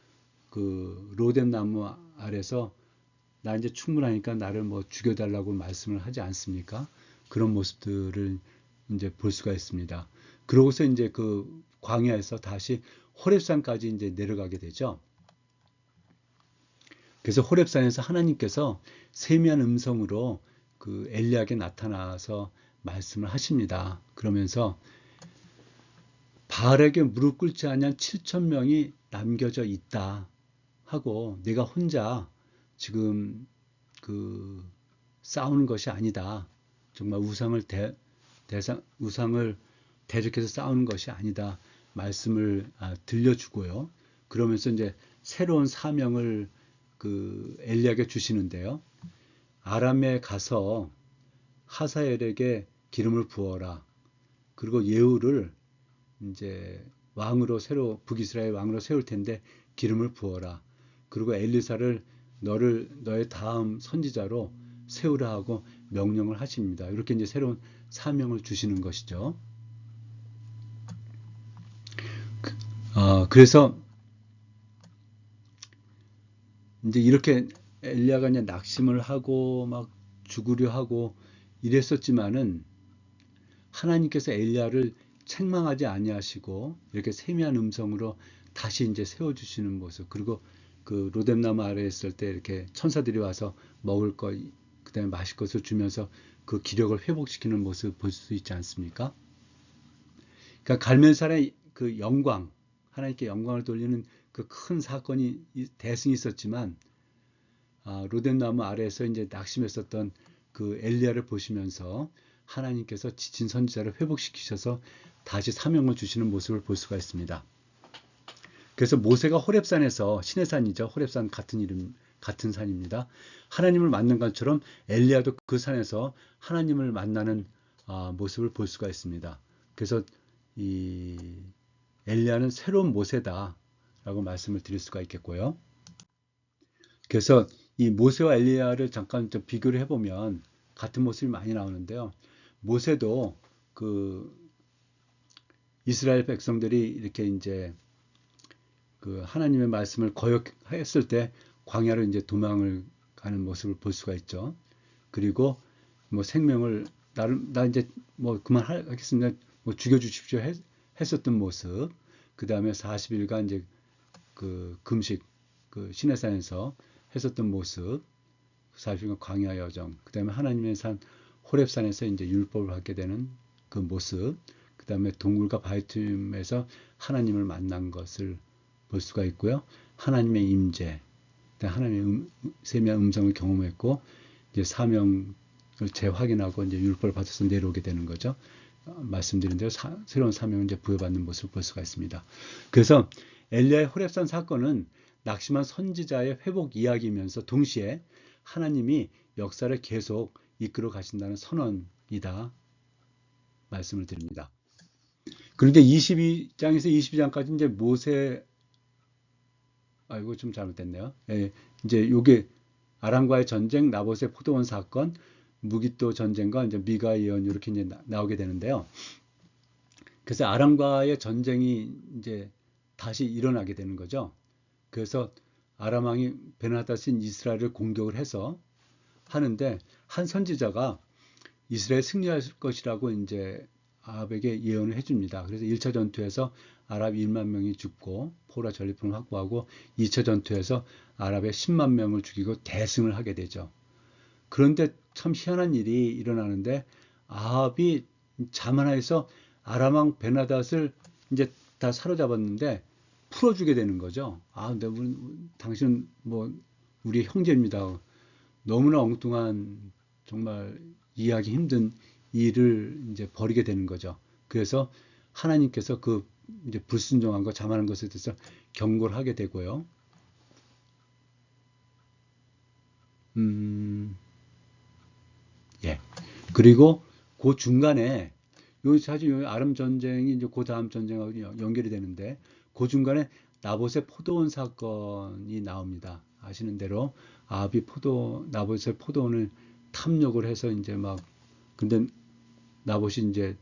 Speaker 1: 그 로뎀 나무 아래서 나 이제 충분하니까 나를 뭐 죽여달라고 말씀을 하지 않습니까? 그런 모습들을 이제 볼 수가 있습니다. 그러고서 이제 그 광야에서 다시 호렙산까지 이제 내려가게 되죠. 그래서 호렙산에서 하나님께서 세미한 음성으로 그 엘리야에게 나타나서 말씀을 하십니다. 그러면서 바알에게 무릎 꿇지 않은 7천 명이 남겨져 있다 하고 내가 혼자 지금 그 싸우는 것이 아니다. 정말 우상을 대적해서 싸우는 것이 아니다. 말씀을 들려주고요. 그러면서 이제 새로운 사명을 그 엘리야에게 주시는데요. 아람에 가서 하사엘에게 기름을 부어라. 그리고 예후를 이제 북이스라엘 왕으로 세울 텐데 기름을 부어라. 그리고 엘리사를 너의 다음 선지자로 세우라 하고 명령을 하십니다. 이렇게 이제 새로운 사명을 주시는 것이죠. 그래서 이제 이렇게 엘리야가 이제 낙심을 하고 막 죽으려 하고 이랬었지만은 하나님께서 엘리야를 책망하지 아니하시고 이렇게 세미한 음성으로 다시 이제 세워주시는 모습 그리고 그 로뎀나무 아래에 있을 때 이렇게 천사들이 와서 먹을 것 그다음에 마실 것을 주면서 그 기력을 회복시키는 모습 볼 수 있지 않습니까? 그러니까 갈멜살의 그 영광 하나님께 영광을 돌리는 그 큰 사건이 대승이 있었지만 로뎀나무 아래에서 이제 낙심했었던 그 엘리야를 보시면서 하나님께서 지친 선지자를 회복시키셔서 다시 사명을 주시는 모습을 볼 수가 있습니다. 그래서 모세가 호렙산에서 시내산이죠. 호렙산 같은 산입니다. 하나님을 만난 것처럼 엘리야도 그 산에서 하나님을 만나는 모습을 볼 수가 있습니다. 그래서 이 엘리야는 새로운 모세다라고 말씀을 드릴 수가 있겠고요. 그래서 이 모세와 엘리야를 잠깐 좀 비교를 해보면 같은 모습이 많이 나오는데요. 모세도 그 이스라엘 백성들이 이렇게 이제 그 하나님의 말씀을 거역했을 때 광야로 이제 도망을 가는 모습을 볼 수가 있죠. 그리고 뭐 생명을 나 이제 뭐 그만하겠습니다. 뭐 죽여주십시오 했었던 모습. 그 다음에 40일간 이제 그 금식 그 시내산에서 했었던 모습. 40일간 광야 여정. 그 다음에 하나님의 산 호렙산에서 이제 율법을 받게 되는 그 모습. 그 다음에 동굴과 바위틈에서 하나님을 만난 것을 볼 수가 있고요. 하나님의 임재, 하나님의 세미한 음성을 경험했고 이제 사명을 재확인하고 이제 율법을 받아서 내려오게 되는 거죠. 말씀드린 대로 새로운 사명을 이제 부여받는 모습을 볼 수가 있습니다. 그래서 엘리야의 호렙산 사건은 낙심한 선지자의 회복 이야기이면서 동시에 하나님이 역사를 계속 이끌어 가신다는 선언이다 말씀을 드립니다. 그런데 22장에서 22장까지 이제 모세 이거 좀 잘못됐네요. 예, 이제 요게 아람과의 전쟁, 나봇의 포도원 사건, 무기또 전쟁과 이제 미가 예언 이렇게 이제 나오게 되는데요. 그래서 아람과의 전쟁이 이제 다시 일어나게 되는 거죠. 그래서 아람 왕이 베나다신 이스라엘을 공격을 해서 하는데 한 선지자가 이스라엘 승리할 것이라고 이제 아합에게 예언을 해줍니다. 그래서 1차 전투에서 아랍 1만 명이 죽고 포라 전리품을 확보하고 2차 전투에서 아랍의 10만 명을 죽이고 대승을 하게 되죠. 그런데 참 희한한 일이 일어나는데 아합이 자만해서 아람 왕 베나닷을 이제 다 사로잡았는데 풀어주게 되는 거죠. 당신은 뭐 우리 형제입니다. 너무나 엉뚱한 정말 이해하기 힘든 일을 이제 벌이게 되는 거죠. 그래서 하나님께서 그 이제 불순종한 거, 자만한 것에 대해서 경고를 하게 되고요. 예. 그리고 그 중간에 사실 요 아람 전쟁이 이제 그 다음 전쟁하고 연결이 되는데 그 중간에 나봇의 포도원 사건이 나옵니다. 아시는 대로 아합이 나봇의 포도원을 탐욕을 해서 이제 막 근데 나봇이 이제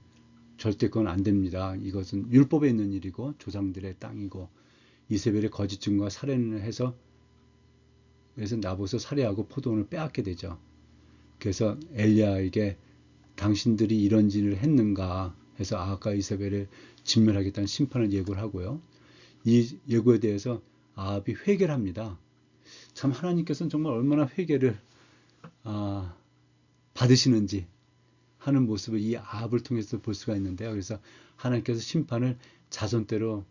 Speaker 1: 절대 그건 안 됩니다. 이것은 율법에 있는 일이고 조상들의 땅이고 이세벨의 거짓 증거와 살인을 해서 그래서 나봇을 살해하고 포도원을 빼앗게 되죠. 그래서 엘리야에게 당신들이 이런 짓을 했는가 해서 아합과 이세벨을 진멸하겠다는 심판을 예고를 하고요. 이 예고에 대해서 아합이 회개를 합니다. 참 하나님께서는 정말 얼마나 회개를 받으시는지 하는 모습을 이 아합을 통해서 볼 수가 있는데요. 그래서 하나님께서 심판을 자손 때로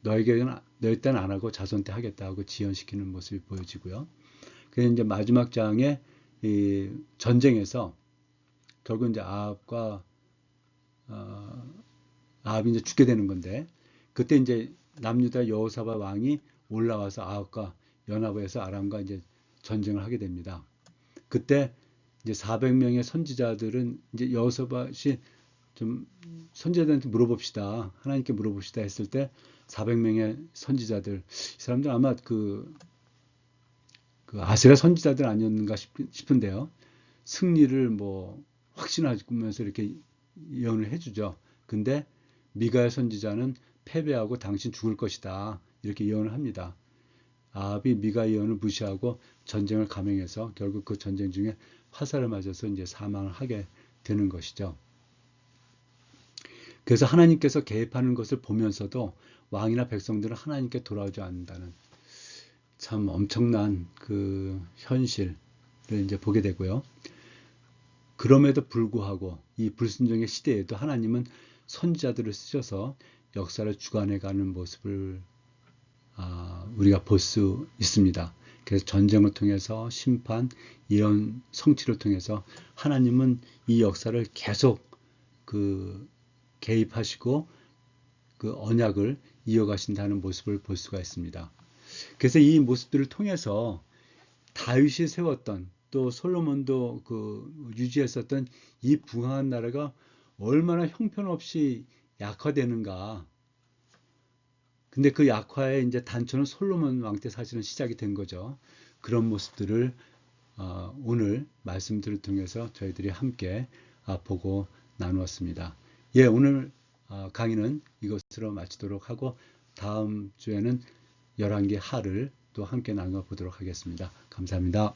Speaker 1: 너희 때는 안 하고 자손 때 하겠다고 지연시키는 모습이 보여지고요. 그래서 이제 마지막 장의 이 전쟁에서 결국 이제 아합이 이제 죽게 되는 건데 그때 이제 남유다 여호사밧 왕이 올라와서 아합과 연합해서 아람과 이제 전쟁을 하게 됩니다. 그때 이제 400명의 선지자들은 이제 여호사밧이 좀 선지자들한테 물어봅시다. 하나님께 물어봅시다 했을 때 400명의 선지자들 이 사람들 아마 그 아세라 선지자들 아니었는가 싶은데요. 승리를 뭐 확신하면서 이렇게 예언을 해주죠. 근데 미가야 선지자는 패배하고 당신 죽을 것이다. 이렇게 예언을 합니다. 아합이 미가 예언을 무시하고 전쟁을 감행해서 결국 그 전쟁 중에 화살을 맞아서 이제 사망을 하게 되는 것이죠. 그래서 하나님께서 개입하는 것을 보면서도 왕이나 백성들은 하나님께 돌아오지 않는다는 참 엄청난 그 현실을 이제 보게 되고요. 그럼에도 불구하고 이 불순종의 시대에도 하나님은 선지자들을 쓰셔서 역사를 주관해가는 모습을 우리가 볼 수 있습니다. 그래서 전쟁을 통해서 심판, 예언, 성취를 통해서 하나님은 이 역사를 계속 그 개입하시고 그 언약을 이어가신다는 모습을 볼 수가 있습니다. 그래서 이 모습들을 통해서 다윗이 세웠던 또 솔로몬도 그 유지했었던 이 부강한 나라가 얼마나 형편없이 약화되는가. 근데 그 약화의 이제 단초는 솔로몬 왕 때 사실은 시작이 된 거죠. 그런 모습들을 오늘 말씀들을 통해서 저희들이 함께 보고 나누었습니다. 예, 오늘 강의는 이것으로 마치도록 하고 다음 주에는 11개 하를 또 함께 나눠 보도록 하겠습니다. 감사합니다.